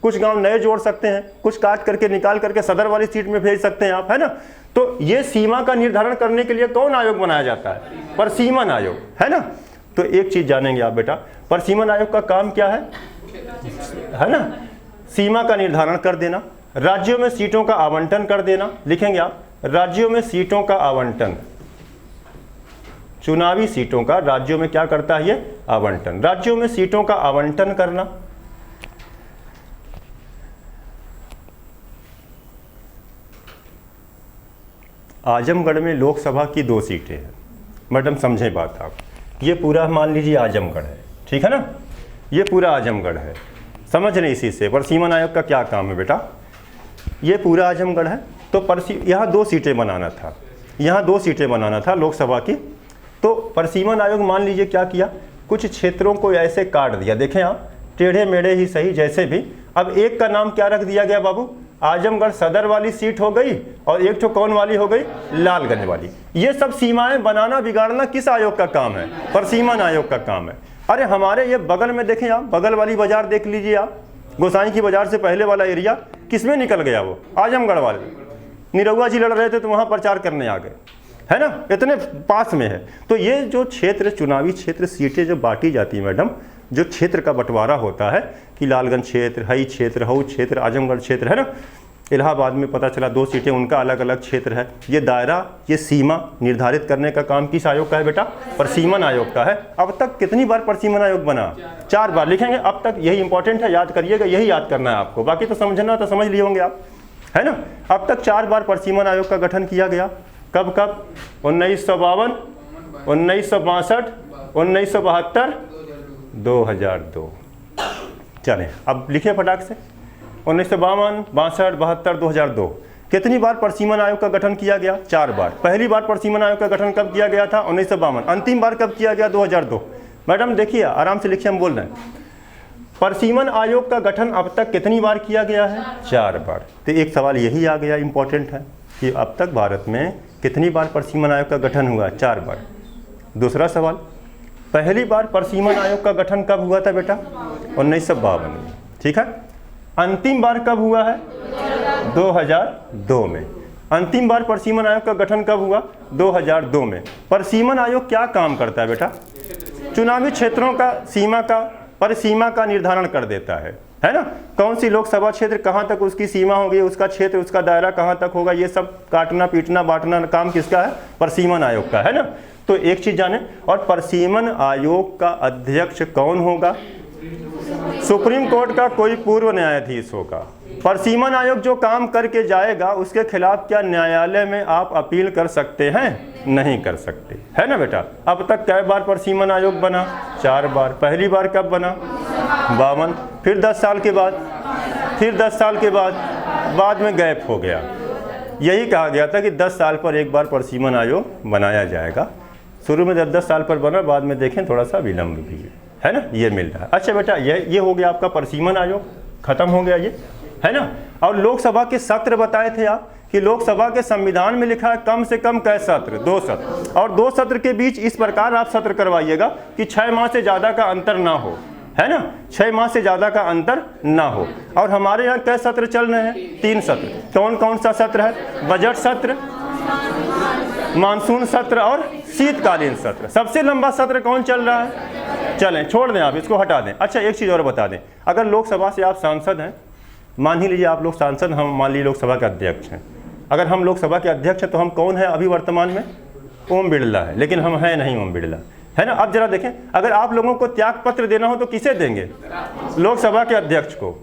कुछ गांव नए जोड़ सकते हैं, कुछ काट करके निकाल करके सदर वाली सीट में भेज सकते हैं आप, है ना। तो ये सीमा का निर्धारण करने के लिए कौन आयोग बनाया जाता है? परिसीमन आयोग, है ना। तो एक चीज जानेंगे आप बेटा, परिसीमन आयोग का काम क्या है ना, सीमा का निर्धारण कर देना, राज्यों में सीटों का आवंटन कर देना। लिखेंगे आप, राज्यों में सीटों का आवंटन, चुनावी सीटों का राज्यों में क्या करता है ये? आवंटन। राज्यों में सीटों का आवंटन करना। आजमगढ़ में लोकसभा की 2 सीटें हैं। मैडम समझें बात आप, ये पूरा मान लीजिए आजमगढ़ है, ठीक है ना, ये पूरा आजमगढ़ है, समझ रहे इसी से परिसीमन आयोग का क्या काम है बेटा। ये पूरा आजमगढ़ है, तो यहाँ 2 सीटें बनाना था, यहाँ 2 सीटें बनाना था लोकसभा की। तो परिसीमन आयोग मान लीजिए क्या किया, कुछ क्षेत्रों को ऐसे काट दिया, देखें आप, टेढ़े मेढ़े ही सही जैसे भी। अब एक का नाम क्या रख दिया गया बाबू, आजमगढ़ सदर वाली सीट हो गई, और एक तो कौन वाली हो गई? लालगंज वाली। ये सब सीमाएं बनाना बिगाड़ना किस आयोग का काम है? परिसीमन आयोग का काम है। अरे हमारे ये बगल में देखें आप, बगल वाली बाजार देख लीजिए आप, गोसाई की बाजार से पहले वाला एरिया किसमें निकल गया? वो आजमगढ़ वाले, निरहुआ जी लड़ रहे थे तो वहां प्रचार करने आ गए, है ना, इतने पास में है। तो ये जो क्षेत्र, चुनावी क्षेत्र, सीटें जो बांटी जाती है मैडम, जो क्षेत्र का बंटवारा होता है कि लालगंज क्षेत्र, हई क्षेत्र, हऊ क्षेत्र, आजमगढ़ क्षेत्र, है ना, इलाहाबाद में पता चला 2 सीटें, उनका अलग अलग क्षेत्र है। ये दायरा, ये सीमा निर्धारित करने का काम किस आयोग का है बेटा? परिसीमन आयोग का है। अब तक कितनी बार परिसीमन आयोग बना? 4 बार। लिखेंगे अब तक, यही इंपॉर्टेंट है, याद करिएगा, यही याद करना है आपको, बाकी तो समझना तो समझ लिए होंगे आप, है ना। अब तक 4 बार परिसीमन आयोग का गठन किया गया। कब कब? 1952, 1962, 1972, 2002। चलें अब लिखिए फटाक से, 1952, 62, 72, 2002। कितनी बार परिसीमन आयोग का गठन किया गया? 4 बार। पहली बार परिसीमन आयोग का गठन कब किया गया था? 1952। अंतिम बार कब किया गया? 2002। मैडम देखिए, आराम से लिखिए, हम बोल रहे हैं। परिसीमन आयोग का गठन अब तक कितनी बार किया गया है? 4 बार। तो एक सवाल यही आ गया, इंपॉर्टेंट है, कि अब तक भारत में कितनी बार परिसीमन आयोग का गठन हुआ? 4 बार। दूसरा सवाल, पहली बार परिसीमन आयोग का गठन कब हुआ था बेटा? 1952 में, ठीक है। अंतिम बार कब हुआ है? 2002 में। अंतिम बार परिसीमन आयोग का गठन कब हुआ? 2002 में। परिसीमन आयोग क्या काम करता है बेटा? चुनावी क्षेत्रों का सीमा का, परिसीमा का निर्धारण कर देता है ना। कौन सी लोकसभा क्षेत्र कहाँ तक उसकी सीमा होगी, उसका क्षेत्र, उसका दायरा कहाँ तक होगा, ये सब काटना पीटना बांटना काम किसका है? परिसीमन आयोग का, है ना। तो एक चीज जाने, और परिसीमन आयोग का अध्यक्ष कौन होगा? सुप्रीम कोर्ट का कोई पूर्व न्यायाधीश होगा। परिसीमन आयोग जो काम करके जाएगा उसके खिलाफ क्या न्यायालय में आप अपील कर सकते हैं? नहीं कर सकते, है ना बेटा। अब तक कै बार परिसीमन आयोग बना? 4 बार। पहली बार कब बना? 52। फिर 10 साल के बाद, फिर 10 साल के बाद में गैप हो गया। यही कहा गया था कि 10 साल पर एक बार परिसीमन आयोग बनाया जाएगा। शुरू में 10 साल पर बना, बाद में देखें थोड़ा सा विलम्ब भी है ना, ये मिल रहा है। अच्छा बेटा, ये हो गया आपका परिसीमन आयोग, खत्म हो गया ये, है ना। और लोकसभा के सत्र बताए थे आप कि लोकसभा के संविधान में लिखा है कम से कम कै सत्र? 2 सत्र। और 2 सत्र के बीच इस प्रकार आप सत्र करवाइएगा कि 6 माह से ज़्यादा का अंतर ना हो, है ना, 6 माह से ज़्यादा का अंतर ना हो। और हमारे यहाँ कै सत्र चल रहे हैं? 3 सत्र। कौन कौन सा सत्र है? बजट सत्र, मानसून सत्र और शीतकालीन सत्र। सबसे लंबा सत्र कौन चल रहा है? चलें छोड़ दें, आप इसको हटा दें। अच्छा एक चीज़ और बता दें, अगर लोकसभा से आप सांसद हैं, मान ही लीजिए आप लोग सांसद, हम मान लीजिए लोकसभा के अध्यक्ष हैं। अगर हम लोकसभा के अध्यक्ष हैं तो हम कौन है अभी वर्तमान में? ओम बिरला है, लेकिन हम हैं नहीं ओम बिरला, है ना। अब जरा देखें, अगर आप लोगों को त्याग पत्र देना हो तो किसे देंगे? लोकसभा के अध्यक्ष को।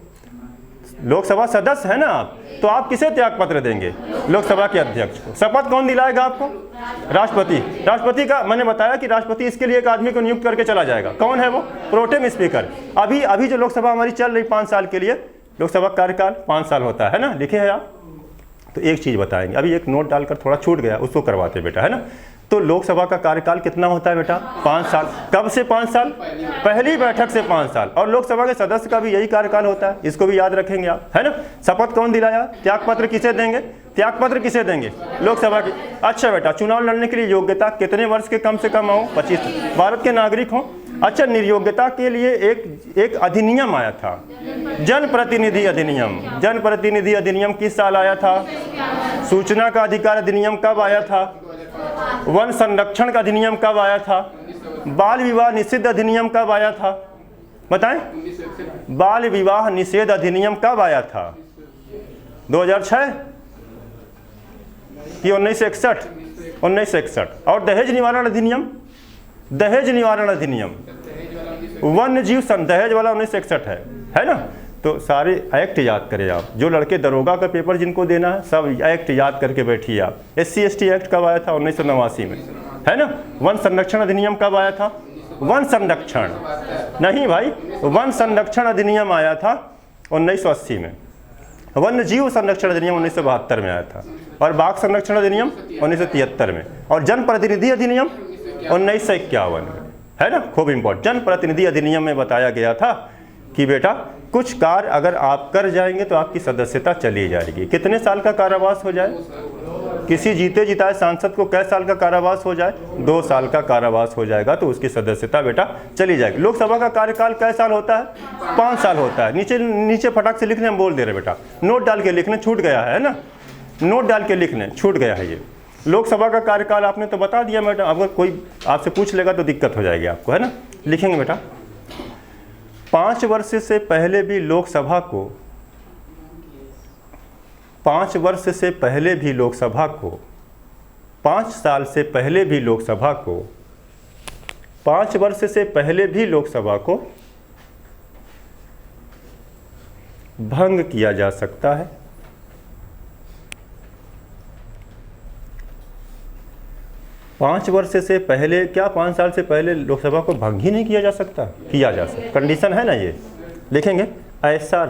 लोकसभा सदस्य है ना आप, तो आप किसे त्याग पत्र देंगे? लोकसभा के अध्यक्ष को। शपथ कौन दिलाएगा आपको? राष्ट्रपति। राष्ट्रपति का मैंने बताया कि राष्ट्रपति इसके लिए एक आदमी को नियुक्त करके चला जाएगा। कौन है वो? Pro tem speaker. अभी जो लोकसभा हमारी चल रही 5 साल के लिए, लोकसभा कार्यकाल 5 साल होता है ना, लिखे हैं आप। तो एक चीज़ बताएंगे, अभी एक नोट डालकर थोड़ा छूट गया, उसको करवाते बेटा, है ना। तो लोकसभा का कार्यकाल कितना होता है बेटा? 5 साल। कब से 5 साल? पहली बैठक से 5 साल। और लोकसभा के सदस्य का भी यही कार्यकाल होता है, इसको भी याद रखेंगे आप, है ना। शपथ कौन दिलाया? त्याग पत्र किसे देंगे? त्याग पत्र किसे देंगे? लोकसभा की। अच्छा बेटा, चुनाव लड़ने के लिए योग्यता कितने वर्ष के कम से कम हो? 25। भारत के नागरिक हों, अच्छा, निर्योग्यता के लिए एक अधिनियम आया था, जनप्रतिनिधि अधिनियम। जनप्रतिनिधि अधिनियम किस साल आया था? सूचना का अधिकार अधिनियम कब आया था? वन संरक्षण का अधिनियम कब आया था? बाल विवाह निषेध अधिनियम कब आया था? बताएं, बाल विवाह निषेध अधिनियम कब आया था? 2006 कि 1961? 1961। और दहेज निवारण अधिनियम, दहेज निवारण अधिनियम, वन्य जीव दहेज वाला 1961 है ना? तो सारे एक्ट याद करें आप, जो लड़के दरोगा का पेपर जिनको देना है सब एक्ट याद करके बैठिए आप। SC ST एक्ट कब आया था? 1989 में, है ना? वन संरक्षण अधिनियम कब आया था? वन संरक्षण नहीं भाई, वन संरक्षण अधिनियम आया था 1980 में। वन्य जीव संरक्षण अधिनियम 1972 में आया था, और बाघ संरक्षण अधिनियम 1973 में, और जनप्रतिनिधि अधिनियम 1951 में, है ना? खूब इंपॉर्टेंट। जनप्रतिनिधि अधिनियम में बताया गया था कि बेटा कुछ कार्य अगर आप कर जाएंगे तो आपकी सदस्यता चली जाएगी। कितने साल का कारावास हो जाए? किसी जीते जिताए सांसद को कै साल का कारावास हो जाए? 2 साल का कारावास हो जाएगा तो उसकी सदस्यता बेटा चली जाएगी। लोकसभा का कार्यकाल कै साल होता है? 5 साल होता है। नीचे नीचे फटाक से लिखने हम बोल दे रहे बेटा, नोट डाल के लिखने, छूट गया है ना? नोट डाल के लिखने, छूट गया है ये। लोकसभा का कार्यकाल आपने तो बता दिया मैडम, अगर कोई आपसे पूछ लेगा तो दिक्कत हो जाएगी आपको, है ना? लिखेंगे बेटा, 5 वर्ष से पहले भी लोकसभा को 5 वर्ष से पहले भी लोकसभा को 5 साल से पहले भी लोकसभा को 5 वर्ष से पहले भी लोकसभा को भंग किया जा सकता है। 5 वर्ष से पहले क्या 5 साल से पहले लोकसभा को भंग ही नहीं किया जा सकता? किया जा सकता, कंडीशन है ना ये। लिखेंगे, ऐसा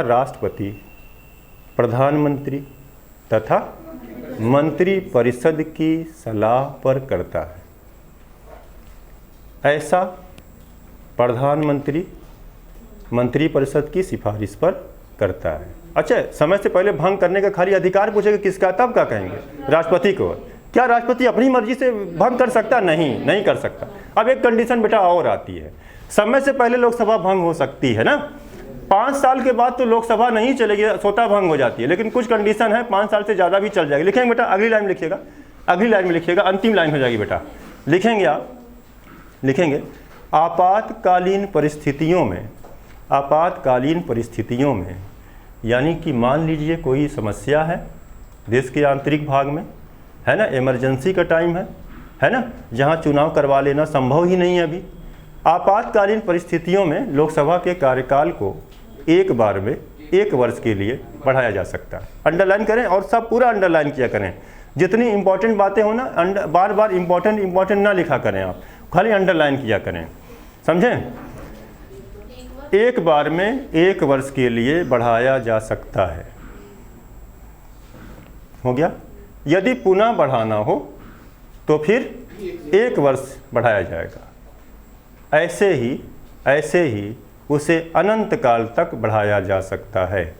राष्ट्रपति प्रधानमंत्री तथा मंत्री परिषद की सलाह पर करता है। ऐसा प्रधानमंत्री मंत्री परिषद की सिफारिश पर करता है। अच्छा, समय से पहले भंग करने का खाली अधिकार पूछेगा किसका, तब क्या कहेंगे? राष्ट्रपति को। क्या राष्ट्रपति अपनी मर्जी से भंग कर सकता? नहीं कर सकता। अब एक कंडीशन बेटा और आती है, समय से पहले लोकसभा भंग हो सकती है ना, 5 साल के बाद तो लोकसभा नहीं चलेगी, स्वतः भंग हो जाती है, लेकिन कुछ कंडीशन है, 5 साल से ज़्यादा भी चल जाएगी। लिखेंगे बेटा, अगली लाइन में लिखिएगा, अगली लाइन में लिखिएगा, अंतिम लाइन हो जाएगी बेटा। लिखेंगे आप, लिखेंगे, आपातकालीन परिस्थितियों में यानी कि मान लीजिए कोई समस्या है देश के आंतरिक भाग में, है ना, इमरजेंसी का टाइम है ना, जहां चुनाव करवा लेना संभव ही नहीं है अभी। आपातकालीन परिस्थितियों में लोकसभा के कार्यकाल को एक बार में 1 वर्ष के लिए बढ़ाया जा सकता है। अंडरलाइन करें और सब पूरा अंडरलाइन किया करें, जितनी इंपॉर्टेंट बातें हो ना, बार बार इंपॉर्टेंट ना लिखा करें आप, खाली अंडरलाइन किया करें, समझें? एक बार में 1 वर्ष के लिए बढ़ाया जा सकता है, हो गया। यदि पुनः बढ़ाना हो तो फिर 1 वर्ष बढ़ाया जाएगा। ऐसे ही उसे अनंत काल तक बढ़ाया जा सकता है।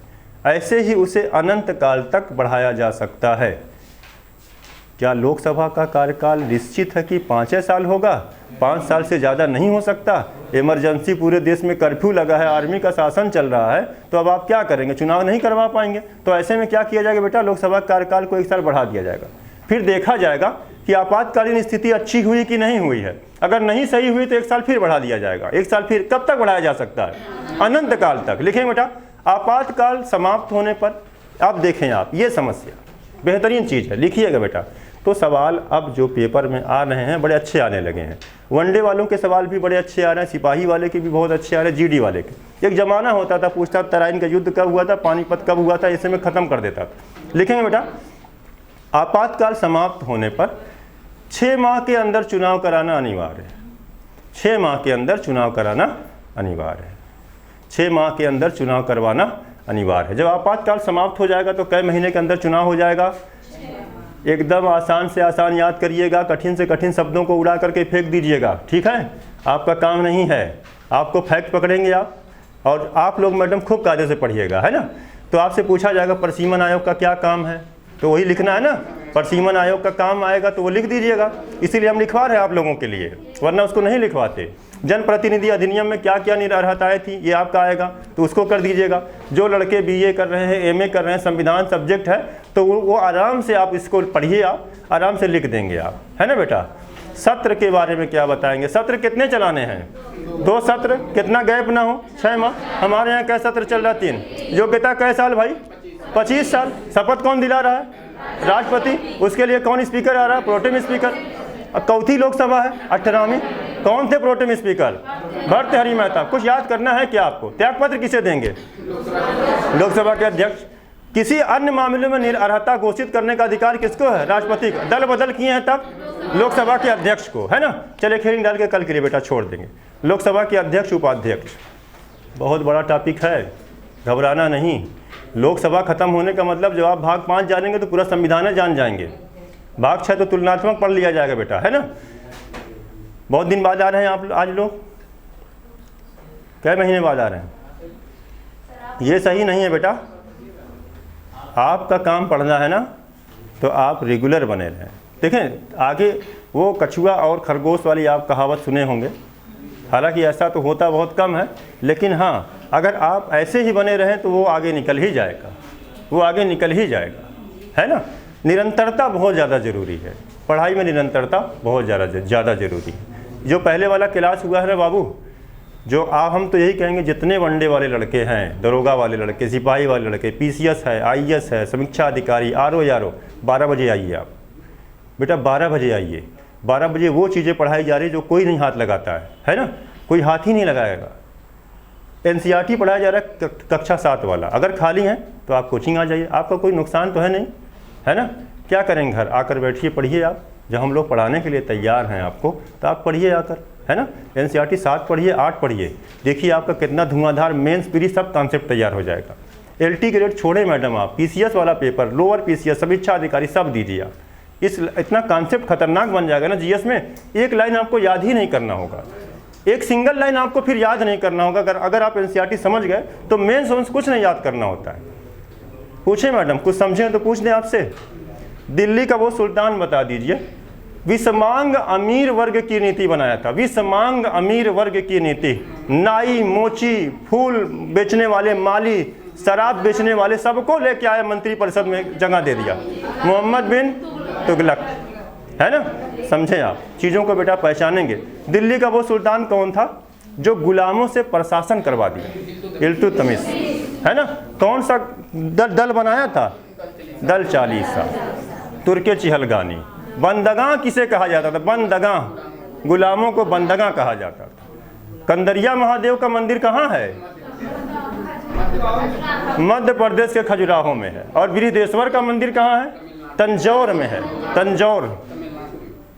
ऐसे ही उसे अनंत काल तक बढ़ाया जा सकता है। क्या लोकसभा का कार्यकाल निश्चित है कि 5 साल होगा? 5 साल से ज़्यादा नहीं हो सकता। इमरजेंसी, पूरे देश में कर्फ्यू लगा है, आर्मी का शासन चल रहा है, तो अब आप क्या करेंगे? चुनाव नहीं करवा पाएंगे। तो ऐसे में क्या किया जाएगा बेटा? लोकसभा कार्यकाल को 1 साल बढ़ा दिया जाएगा। फिर देखा जाएगा कि आपातकालीन स्थिति अच्छी हुई कि नहीं हुई है। अगर नहीं सही हुई तो 1 साल फिर बढ़ा दिया जाएगा। 1 साल फिर कब तक बढ़ाया जा सकता है? अनंत काल तक। लिखें बेटा, आपातकाल समाप्त होने पर, अब देखें आप, ये समस्या बेहतरीन चीज़ है, लिखिएगा बेटा। तो सवाल अब जो पेपर में आ रहे हैं बड़े अच्छे आने लगे हैं। वनडे वालों के सवाल भी बड़े अच्छे आ रहे हैं, सिपाही वाले के भी बहुत अच्छे आ रहे हैं, जीडी वाले के। एक ज़माना होता था, पूछता तराइन का युद्ध कब हुआ था, पानीपत कब हुआ था, इसे में ख़त्म कर देता था। लिखेंगे बेटा, आपातकाल समाप्त होने पर 6 माह के अंदर चुनाव कराना अनिवार्य है। 6 माह के अंदर चुनाव कराना अनिवार्य है। 6 माह के अंदर चुनाव करवाना अनिवार्य है। जब आपातकाल समाप्त हो जाएगा तो कई महीने के अंदर चुनाव हो जाएगा? एकदम आसान से आसान याद करिएगा, कठिन से कठिन शब्दों को उड़ा करके फेंक दीजिएगा, ठीक है? आपका काम नहीं है, आपको फैक्ट पकड़ेंगे आप, और आप लोग मैडम खूब कायदे से पढ़िएगा, है ना? तो आपसे पूछा जाएगा परिसीमन आयोग का क्या काम है, तो वही लिखना है ना, सीमन आयोग का काम आएगा तो वो लिख दीजिएगा, इसीलिए हम लिखवा रहे हैं आप लोगों के लिए, वरना उसको नहीं लिखवाते। जनप्रतिनिधि अधिनियम में क्या क्या निरर्हताएँ थी ये आपका आएगा तो उसको कर दीजिएगा। जो लड़के BA कर रहे हैं, MA कर रहे हैं, संविधान सब्जेक्ट है तो वो आराम से आप इसको पढ़िए, आप आराम से लिख देंगे आप, है ना बेटा। सत्र के बारे में क्या बताएंगे? सत्र कितने चलाने हैं? 2 सत्र, कितना गैप ना हो, 6 माह। हमारे यहाँ क्या सत्र चल रहा है? 3। योग्यता कै साल भाई? 25 साल। शपथ कौन दिला रहा है? राष्ट्रपति। उसके लिए कौन स्पीकर आ रहा है? Pro tem speaker. चौथी लोकसभा है, 18वीं। कौन थे प्रोटेम स्पीकर? भर्तृहरि मेहता। कुछ याद करना है क्या आपको? त्यागपत्र किसे देंगे? लोकसभा के अध्यक्ष। किसी अन्य मामले में निरर्हता घोषित करने का अधिकार किसको है? राष्ट्रपति का। दल बदल किए हैं तब लोकसभा के अध्यक्ष को, है ना। चलिए खेल डाल के कल के लिए बेटा छोड़ देंगे। लोकसभा के अध्यक्ष, उपाध्यक्ष, बहुत बड़ा टॉपिक है, घबराना नहीं। लोकसभा खत्म होने का मतलब जब आप भाग 5 जानेंगे तो पूरा संविधान जान जाएंगे। भाग 6 तो तुलनात्मक पढ़ लिया जाएगा बेटा, है ना। बहुत दिन बाद आ रहे हैं आप आज लोग, कई महीने बाद आ रहे हैं? ये सही नहीं है बेटा। आपका काम पढ़ना है ना तो आप रेगुलर बने रहें। देखें आगे वो कछुआ और खरगोश वाली आप कहावत सुने होंगे, हालांकि ऐसा तो होता बहुत कम है, लेकिन हाँ अगर आप ऐसे ही बने रहें तो वो आगे निकल ही जाएगा, वो आगे निकल ही जाएगा, है ना। निरंतरता बहुत ज़्यादा ज़रूरी है, पढ़ाई में निरंतरता बहुत ज़्यादा ज़रूरी है। जो पहले वाला क्लास हुआ है ना बाबू, जो हम तो यही कहेंगे जितने वनडे वाले लड़के हैं, दरोगा वाले लड़के, सिपाही वाले लड़के, PCS है, IAS है, समीक्षा अधिकारी, RO 12 बजे आइए आप बेटा, 12 बजे आइए। 12 बजे वो चीज़ें पढ़ाई जा रही जो कोई नहीं हाथ लगाता है ना, कोई हाथ ही नहीं लगाएगा। NCERT पढ़ाया जा रहा है कक्षा 7 वाला। अगर खाली हैं तो आप कोचिंग आ जाइए, आपका कोई नुकसान तो है नहीं, है ना। क्या करेंगे? घर आकर बैठिए, पढ़िए आप। जब हम लोग पढ़ाने के लिए तैयार हैं आपको तो आप पढ़िए आकर, है ना। NCERT 7 पढ़िए, 8 पढ़िए, देखिए आपका कितना धुआंधार मेंस प्री सब कॉन्सेप्ट तैयार हो जाएगा। LT ग्रेड छोड़े मैडम आप, PCS वाला पेपर, लोअर PCS, समीक्षा अधिकारी सब दीजिए आप। इतना कॉन्सेप्ट खतरनाक बन जाएगा ना GS में, एक लाइन आपको याद ही नहीं करना होगा, एक सिंगल लाइन आपको फिर याद नहीं करना होगा। अगर आप NCERT समझ गए तो मेंस वंस कुछ नहीं याद करना होता है। पूछे मैडम, कुछ समझें तो पूछ दें आपसे। दिल्ली का वो सुल्तान बता दीजिए, विषमांग अमीर वर्ग की नीति बनाया था। विषमांग अमीर वर्ग की नीति, नाई, मोची, फूल बेचने वाले, माली, शराब बेचने वाले सबको लेके आए, मंत्रिपरिषद में जगह दे दिया। मोहम्मद बिन तुगलक, है ना। समझे आप चीज़ों को बेटा, पहचानेंगे। दिल्ली का वो सुल्तान कौन था जो गुलामों से प्रशासन करवा दिया? इल्तुतमिश, है ना। कौन सा दल बनाया था? दल 40। तुर्के चिहलगानी। बंदगां किसे कहा जाता था? बंदगां, गुलामों को बंदगां कहा जाता था। कंदरिया महादेव का मंदिर कहाँ है? मध्य प्रदेश के खजुराहो में है। और बृहदेश्वर का मंदिर कहाँ है? तंजौर में है, तंजौर।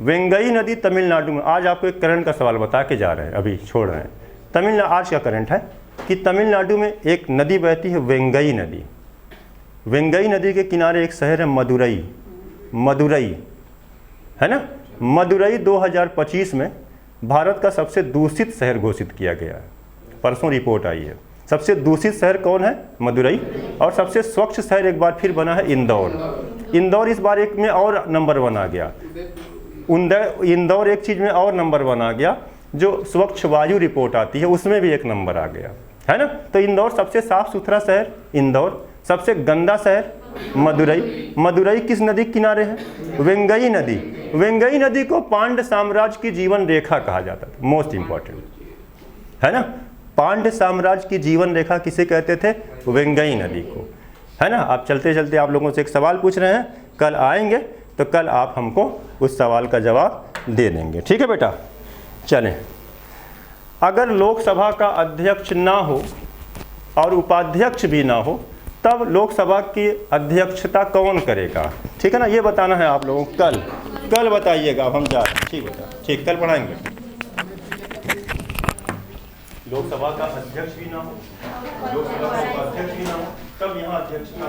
वेंगई नदी तमिलनाडु में। आज आपको एक करंट का सवाल बता के जा रहे हैं, अभी छोड़ रहे हैं। तमिलनाडु आज का करंट है कि तमिलनाडु में एक नदी बहती है, वेंगई नदी। वेंगई नदी के किनारे एक शहर है मदुरई, मदुरई, है ना। मदुरई 2025 में भारत का सबसे दूषित शहर घोषित किया गया है। परसों रिपोर्ट आई है। सबसे दूषित शहर कौन है? मदुरई। और सबसे स्वच्छ शहर एक बार फिर बना है इंदौर। इंदौर इस बार एक में और नंबर 1 आ गया। इंदौर एक चीज़ में और नंबर 1 आ गया, जो स्वच्छ वायु रिपोर्ट आती है उसमें भी एक नंबर आ गया, है ना। तो इंदौर सबसे साफ सुथरा शहर इंदौर, सबसे गंदा शहर मदुरई। मदुरई किस नदी के किनारे है? वेंगई नदी। वेंगई नदी को पांड्य साम्राज्य की जीवन रेखा कहा जाता था, मोस्ट इंपॉर्टेंट, है ना। पांड्य साम्राज्य की जीवन रेखा किसे कहते थे? वेंगई नदी को, है ना। आप चलते चलते आप लोगों से एक सवाल पूछ रहे हैं, कल आएंगे तो कल आप हमको उस सवाल का जवाब दे देंगे, ठीक है बेटा। चलें, अगर लोकसभा का अध्यक्ष ना हो और उपाध्यक्ष भी ना हो तब लोकसभा की अध्यक्षता कौन करेगा? ठीक है ना, ये बताना है आप लोगों को। कल बताइएगा, हम जा रहे हैं, ठीक बेटा, ठीक, कल पढ़ाएंगे। लोकसभा का अध्यक्ष भी ना हो, लोकसभा का उपाध्यक्ष भी ना हो, तब यहाँ अध्यक्षता